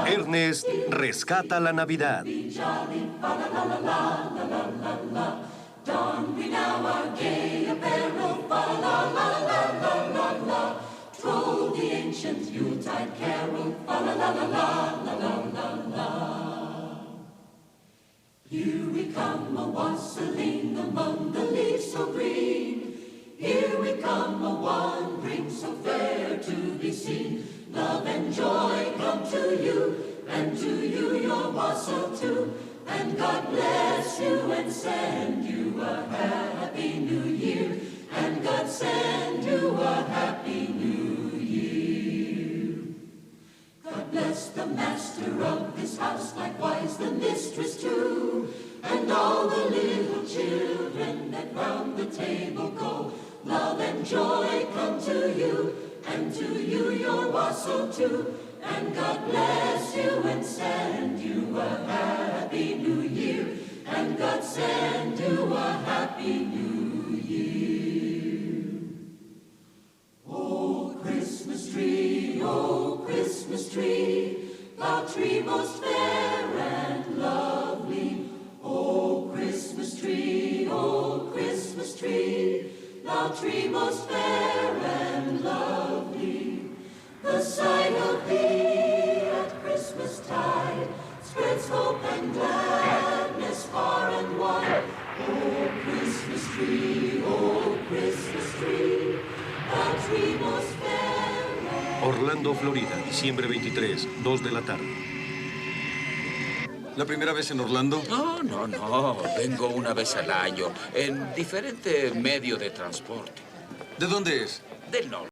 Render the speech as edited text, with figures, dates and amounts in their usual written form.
Ernest rescata la Navidad. Don we now our gay apparel, fa-la-la-la-la-la-la-la. Troll the ancient Yuletide carol, fa-la-la-la-la-la-la-la-la. Here we come a-wassailing among the leaves so green. Here we come a-one ring so fair to be seen. Love and joy come to you, and to you your wassail too. And God bless you and send you a happy new year. And God send you a happy new year. God bless the master of this house, likewise the mistress too. And all the little children that round the table go. Love and joy come to you, and to you your wassail too. And God bless you and send you a happy new year. And God send you a happy new year. Oh, Christmas tree, thou tree most fair and lovely. Oh, Christmas tree, thou tree most fair and lovely. The sight of thee at Christmas tide spreads hope and gladness far and wide. Oh, Christmas tree, thou tree most fair. Orlando, Florida, diciembre 23, 2 de la tarde. ¿La primera vez en Orlando? No. Vengo una vez al año en diferente medio de transporte. ¿De dónde es? Del norte.